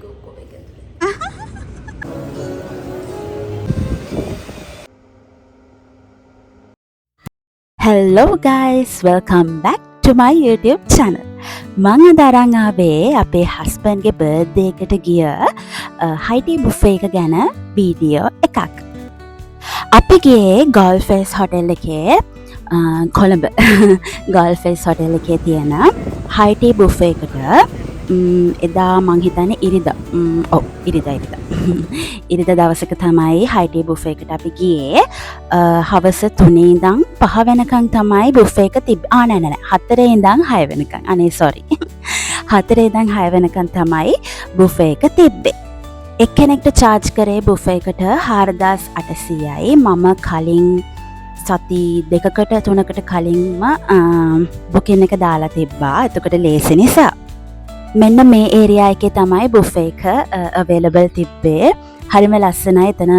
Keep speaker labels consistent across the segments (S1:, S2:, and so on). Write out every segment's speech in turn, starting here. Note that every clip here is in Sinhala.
S1: ටික ඔක්කොම එකතු.
S2: Hello guys, welcome back to my YouTube channel. මං අද අරන් ආවේ අපේ husband ගේ birthday එකට ගිය high tea buffet එක ගැන වීඩියෝ එකක්. අපි ගියේ Golf Face hotel එකේ කොළඹ Golf Face hotel එකේ තියෙන high tea buffet එකට. එදා මං හිතන්නේ ඉරිදා දවසක තමයි high tea buffet එකට අපි ගියේ. හවස 3 ඉඳන් 5 වෙනකන් තමයි buffet එක තිබ්බේ. නෑ 4 ඉඳන් 6 වෙනකන්. 4 ඉඳන් 6 වෙනකන් තමයි buffet එක තිබ්බේ. එක්කෙනෙක්ට charge කරේ buffet එකට 4800යි. මම කලින් සති 2කට 3කට කලින්ම booking එක දාලා තිබ්බා. එතකොට ලේසි නිසා. මෙන්න මේ ඒරියා එකේ තමයි buffet එක available තිබ්බේ. හරිම ලස්සනයි. එතන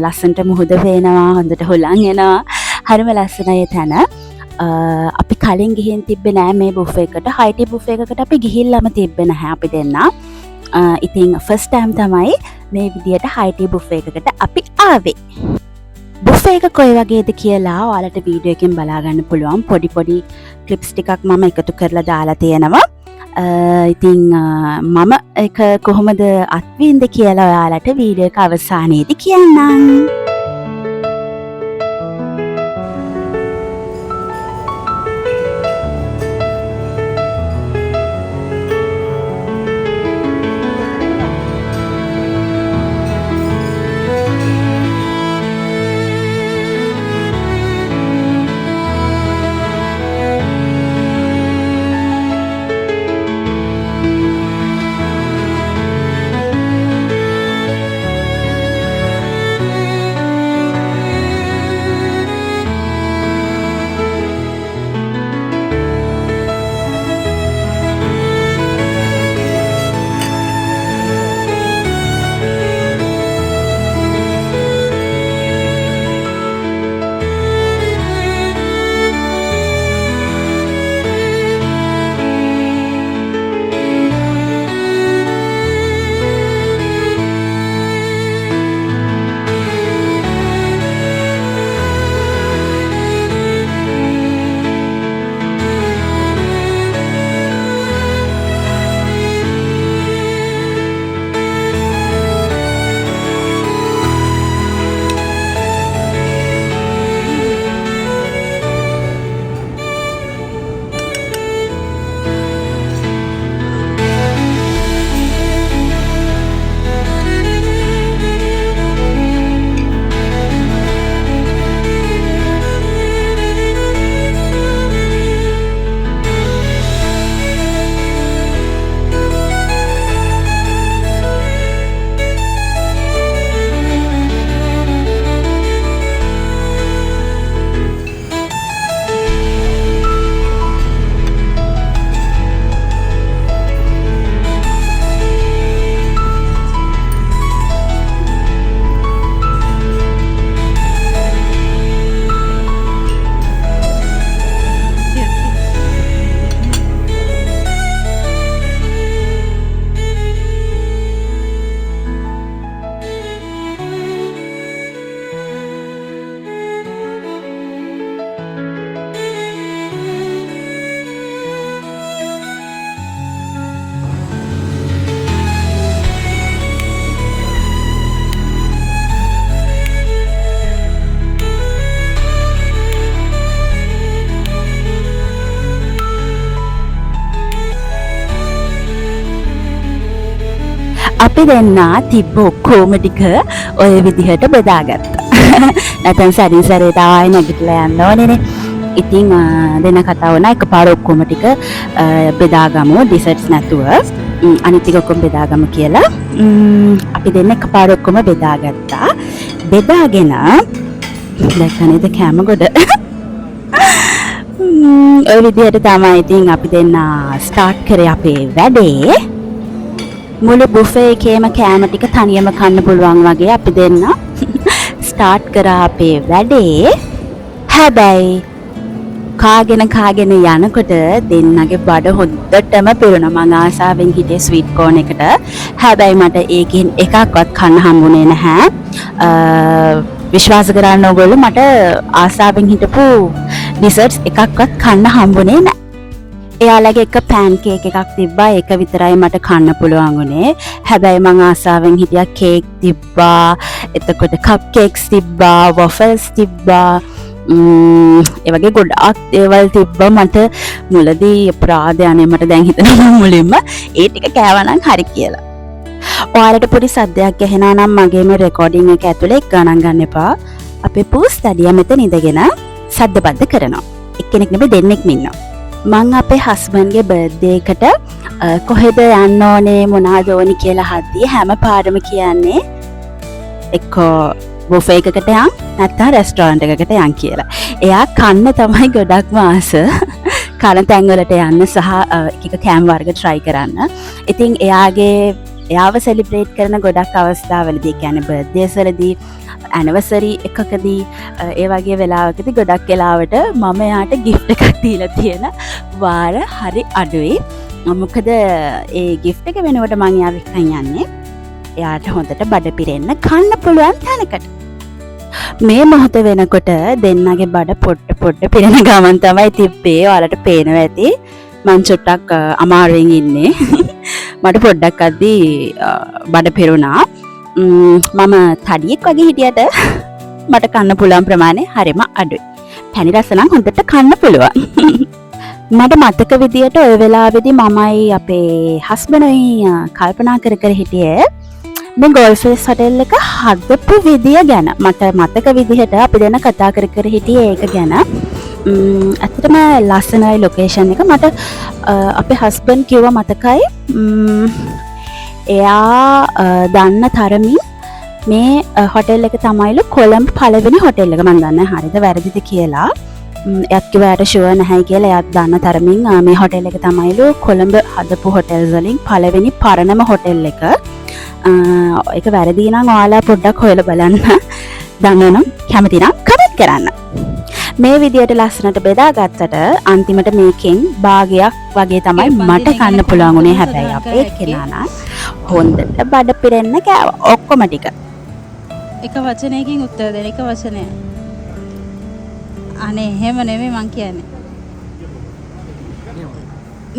S2: ලස්සනට මුහුද පේනවා, හොඳට හුලං එනවා. හරිම ලස්සනයි එතන. අපි කලින් ගිහින් තිබ්බේ නෑ මේ buffet එකට. high tea buffet එකකට අපි ගිහිල්ලාම තිබ්බේ නැහැ අපි දෙන්න. ඉතින් first time තමයි මේ විදියට high tea buffet එකකට අපි ආවේ. buffet එක කොයි වගේද කියලා ඔයාලට වීඩියෝ එකෙන් බලා ගන්න පුළුවන්. පොඩි clips ටිකක් මම එකතු කරලා දාලා තියෙනවා. ඉතින් මම එක කොහොමද අත්විඳ කියලා ඔයාලට වීඩියෝ එක අවසානයේදී කියන්නම්. අපි දෙන්නා තිබ්බ ඔක්කොම ටික ඔය විදිහට බෙදාගත්තා. නැත්නම් සැරින් සැරේට ආයෙ නැගිටලා යන්න ඕනේනේ. ඉතින් දෙන්න කතා වුණා එකපාර ඔක්කොම ටික බෙදාගමු ඩිසර්ට්ස් නැතුව. අනිත් ටික ඔක්කොම බෙදාගමු කියලා. අපි දෙන්න එකපාර ඔක්කොම බෙදාගත්තා. බෙදාගෙන දැක්කනේද කැම ගොඩ. ඔය විදිහට තමයි ඉතින් අපි දෙන්න ස්ටාර්ට් කරේ අපේ වැඩේ. මුළු බුෆේ එකේම කෑම ටික තනියම කන්න පුළුවන් වගේ අපි දෙන්න ස්ටාර්ට් කරා අපේ වැඩේ. හැබැයි කාගෙන යනකොට දෙන්නගේ බඩ හොද්දටම පිරුණා. මං ආසාවෙන් හිටියේ ස්වීට් කෝන් එකට. හැබැයි මට ඒකෙන් එකක්වත් කන්න හම්බුනේ නැහැ. විශ්වාස කරන්න ඕගොල්ලෝ මට ආසාවෙන් හිටපු ඩිසර්ට්ස් එකක්වත් කන්න හම්බුනේ නැහැ. එයාලගේ එක පෑන් කේක් එකක් තිබ්බා. ඒක විතරයි මට කන්න පුළුවන් වුණේ. හැබැයි මං ආසාවෙන් හිටියා කේක් තිබ්බා. එතකොට කප් කේක්ස් තිබ්බා, වොෆල්ස් තිබ්බා. ඒ වගේ ගොඩාක් දේවල් තිබ්බා. මට මුලදී අපරාධයනේ මට දැන් හිතෙනවා මුලින්ම ඒ ටික කෑවනම් හරි කියලා. ඔයාලට පොඩි සද්දයක් ඇහෙනවා නම් මගේ මේ රෙකෝඩින් එක ඇතුලේ ගණන් ගන්න එපා. අපේ පූස් තඩියා මෙතන ඉඳගෙන සද්දබද්ද කරනවා. එක්කෙනෙක් නෙමෙයි දෙන්නෙක්ම ඉන්නවා. මං අපේ හස්බන්ඩ්ගේ බර්ත්ඩේ එකට කොහෙද යන්න ඕනේ මොනවද ඕනි කියලා හද්දී හැම පාරම කියන්නේ එක්කෝ බුෆේ එකකට යන් නැත්නම් රෙස්ටෝරන්ට් එකකට යන් කියලා. එයා කන්න තමයි ගොඩක්ම ආස. කන තැන් වලට යන්න සහ එක කෑම වර්ග try කරන්න. ඉතින් එයාව සෙලිබ්‍රේට් කරන ගොඩක් අවස්ථාවලදී කියන්නේ බර්ත්ඩේස් වලදී ඇනිවර්සරි එකකදී ඒ වගේ වෙලාවකදී ගොඩක් වෙලාවට මම එයාට gift එකක් දීලා තියෙන වාර හරි අඩුයි. මොකද ඒ gift එක වෙනුවට මම එයාව එක්කන් යන්නේ එයාට හොඳට බඩ පිරෙන්න කන්න පුළුවන් තැනකට. මේ මොහොත වෙනකොට දෙන්නගේ බඩ පොඩ්ඩ පිරෙන ගමන් තමයි තිබ්බේ. ඔයාලට පේනවා ඇති මං චුට්ටක් අමාරුවෙන් ඉන්නේ. මට පොඩ්ඩක් අද්දී බඩ පිරුණා. මම තඩියෙක් වගේ හිටියට මට කන්න පුළුවන් ප්‍රමාණය හරිම අඩුයි. පැණි රස නම් හොඳට කන්න පුළුවන්. මට මතක විදියට ওই වෙලාවේදී මමයි අපේ හස්බන්ඩ්යි කල්පනා කර හිටියේ මේ ගෝල්ෆේස් හොටෙල් එක හදපු විදිය ගැන. මට මතක විදිහට අපි දෙන්න කතා කර හිටියේ ඒක ගැන. ඇත්තටම ලස්සනයි ලොකේෂන් එක. මට අපේ හස්බන්ඩ් කිව්වා මතකයි එයා දන්න තරමින් මේ හොටෙල් එක තමයිලු කොළඹ පළවෙනි හොටෙල් එක. මම දන්නේ හරිද වැරදිද කියලා. එයාත් කිව්වා එයාට ෂුවර් නැහැ කියලා. එයාත් දන්න තරමින් මේ හොටෙල් එක තමයිලු කොළඹ හදපු හොටෙල්ස් වලින් පළවෙනි පරණම හොටෙල් එක. ඒක වැරදි නම් ඔයාලා පොඩ්ඩක් හොයලා බලන්න. දන්නවනම් කැමති නම් කමෙන්ට් කරන්න. මේ විදියට ලස්සනට බෙදාගත්තට අන්තිමට මේකෙන් භාගයක් වගේ තමයි මට කන්න පුළුවන් උනේ. හැබැයි අපේ කෙනා නම් හොඳට බඩ පිරෙන්න කෑවා ඔක්කොම ටික.
S1: එක වචනයකින් උත්තර දෙන්න. එක වචනය. අනේ එහෙම නෙමෙයි මං කියන්නේ.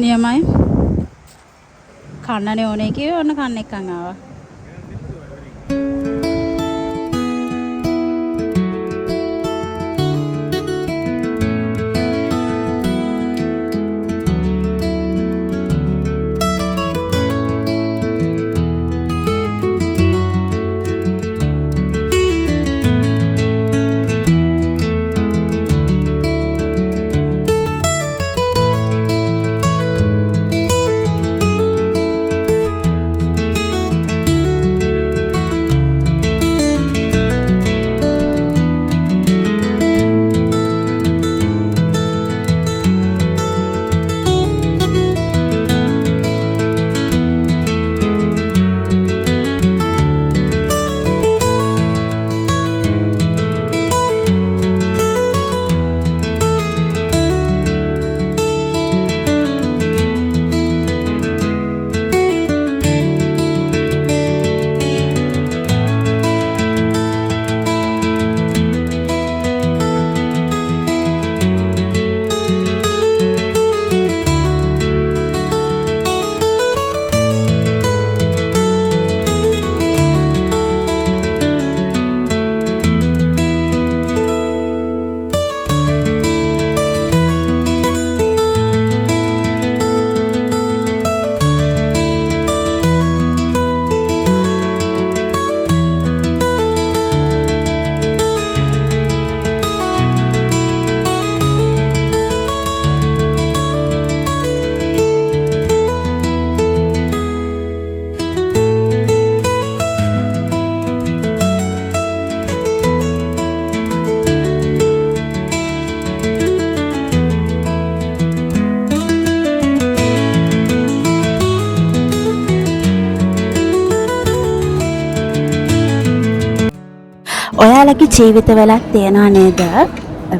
S1: නියමයි. කන්නනේ ඕනේ කිව්වේ ඔන්න කන්න එක්කන් ආවා.
S2: ඔයාලගේ ජීවිතවලත් තියනවා නේද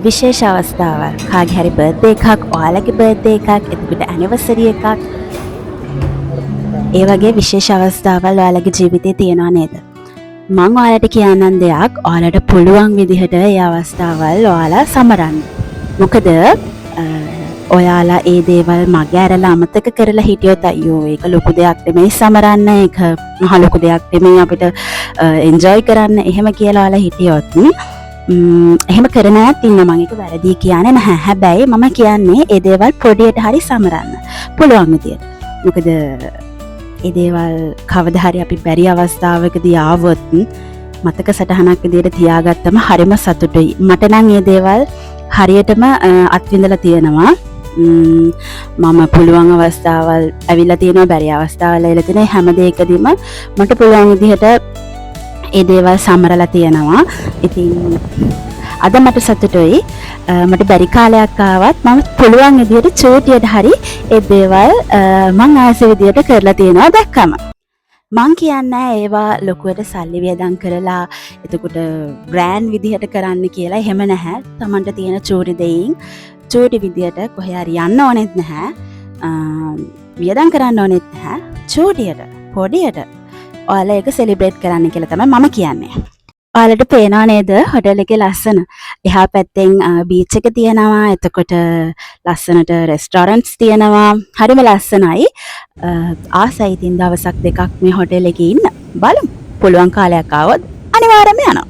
S2: විශේෂ අවස්ථාවල් කාගේ හරි බර්ත්ඩේ එකක්, ඔයාලගේ බර්ත්ඩේ එකක්, එතකොට ඇනිවර්සරි එකක්, ඒ වගේ විශේෂ අවස්ථාවල් ඔයාලගේ ජීවිතේ තියෙනවා නේද? මං ඔයාලට කියන්නම් දෙයක්, ඔයාලට පුළුවන් විදිහට ඒ අවස්ථාවල් ඔයාලා සමරන්න. මොකද ඔයාලා ඒ දේවල් මගේ ඇරලා අමතක කරලා හිටියොත් අයියෝ ඒක ලොකු දෙයක් නෙමෙයි සමරන්න, ඒක මහ ලොකු දෙයක් නෙමෙයි අපිට එන්ජොයි කරන්න එහෙම කියලා ඔයාලා හිටියොත් එහෙම කරන අයත් ඉන්නවා. මම ඒක වැරදි කියන්නේ නැහැ. හැබැයි මම කියන්නේ ඒ දේවල් පොඩියට හරි සමරන්න පුළුවන් විදියට. මොකද ඒ දේවල් කවදා හරි අපි බැරි අවස්ථාවකදී ආවොත් මතක සටහනක් විදියට තියාගත්තම හරිම සතුටුයි. මට නම් මේ දේවල් හරියටම අත්විඳලා තියෙනවා. මම පුළුවන් අවස්ථාවල් ඇවිල්ලා තියෙනවා, බැරි අවස්ථාවල් ඇවිල්ලා තියෙනවා. හැම දෙයකදීම මට පුළුවන් විදිහට ඒ දේවල් සමරලා තියෙනවා. ඉතින් අද මට සතුටුයි. මට බැරි කාලයක් ආවත් මම පුළුවන් විදිහට චූටියට හරි ඒ දේවල් මං ආස විදිහට කරලා තියෙනවා දැක්කම. මං කියන්නේ ඒවා ලොකුවට සල්ලි වියදම් කරලා එතකොට බ්‍රෑන්ඩ් විදිහට කරන්න කියලා එහෙම නැහැ. Tamanට තියෙන චූටි දෙයින් චූටි විදිහට කොහේ හරි යන්න ඕනෙත් නැහැ. වියදම් කරන්න ඕනෙත් නැහැ. චූටියට පොඩියට ඔයාලා ඒක සෙලිබ්‍රේට් කරන්න කියලා තමයි මම කියන්නේ. ඔයාලට පේනවා නේද හොටෙල් එකේ ලස්සන. එහා පැත්තෙන් බීච් එක තියෙනවා. එතකොට ලස්සනට රෙස්ටොරන්ට්ස් තියෙනවා. හරිම ලස්සනයි. ආසයි ඉතින් දවසක් දෙකක් මේ හොටෙල් එකේ ඉන්න. බලමු. පුළුවන් කාලයක් ආවොත් අනිවාර්යයෙන්ම යනවා.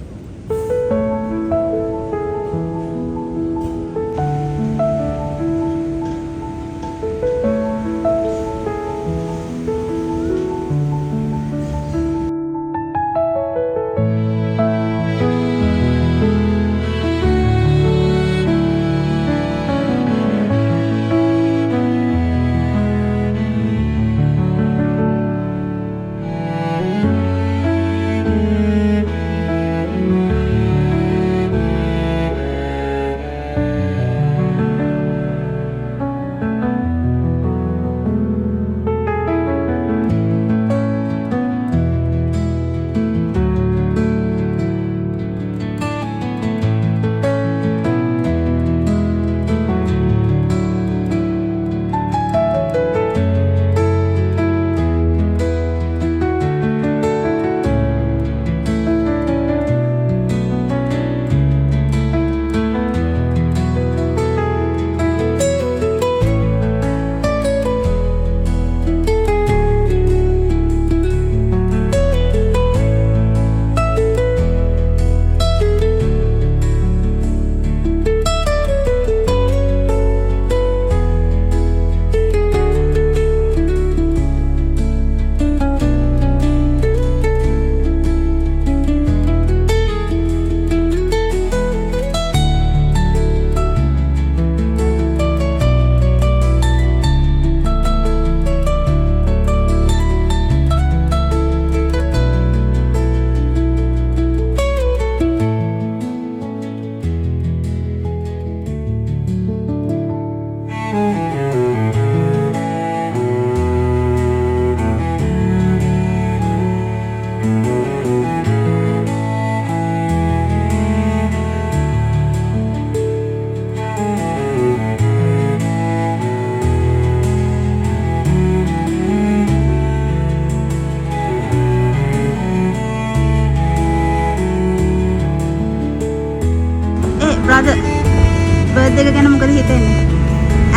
S2: බර්ත්ඩේ එක ගැන මොකද හිතෙන්නේ?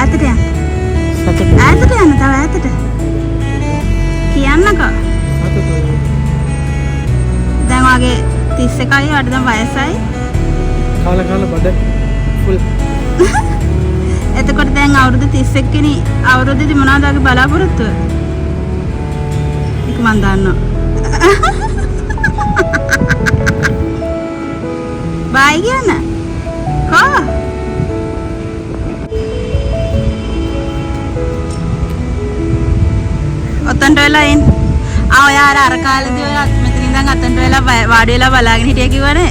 S2: ඈතට යන්න. ඈතට යන්න තව ඈතට. කියන්නකෝ. දැන් වාගේ 31යි වඩ දැන් වයසයි.
S3: කාලා බඩ ෆුල්.
S1: එතකොට දැන් අවුරුදු 31 කෙනි අවුරුද්දේදී මොනවද වගේ බලාපොරොත්තුව? ඒක මන් දන්නවා. බයි කියන්න. කෝ ඔතන්ට වෙලා ඉන්න. ඔයා අර කාලේදී ඔයා මෙතන ඉඳන් අතන්ට වෙලා වාඩි වෙලා බලාගෙන හිටිය කිව්වනේ.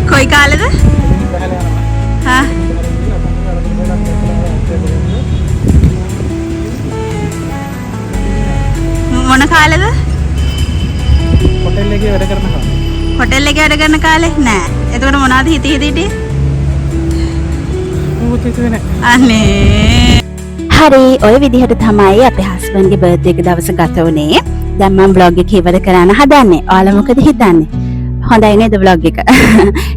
S1: කොයි කාලේද? හා මොන කාලේද?
S3: හොටෙල් එකේ වැඩ කරන කාලේ.
S1: හොටෙල් එකේ වැඩ කරන කාලේ නෑ. එතකොට මොනවද හිතේ?
S3: මොකද හිතුවේ නැහැ.
S1: අනේ.
S2: හරි ඔය විදිහට තමයි අපේ හස්බන්ඩ්ගේ බර්ත්ඩේ එක දවස ගත වුණේ. දැන් මම vlog එක ඉවර කරන්න හදන්නේ. ඔයාලා මොකද හිතන්නේ? හොඳයි නේද vlog එක?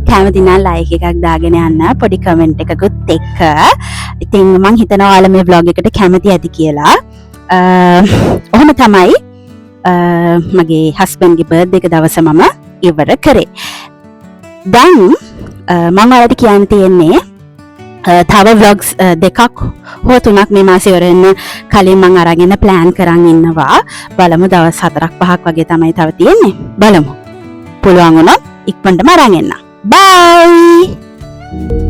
S2: කැමති නම් like එකක් දාගෙන යන්න පොඩි comment එකකුත් එක්ක. ඉතින් මම හිතනවා ඔයාලා මේ vlog එකට කැමති ඇති කියලා. ඔහොම තමයි මගේ හස්බන්ඩ්ගේ බර්ත්ඩේ එක දවස මම ඉවර කරේ. දැන් මම ඔයාලට කියන්න තියෙන්නේ තව vlogs දෙකක් හෝ තුනක් මේ මාසේ ඉවරෙන්න කලින් මම අරගෙන plan කරන් ඉන්නවා. බලමු දවස් 4ක් 5ක් වගේ තමයි තව තියෙන්නේ. බලමු. පුළුවන් වුණොත් ඉක්මනටම අරන් එන්න. bye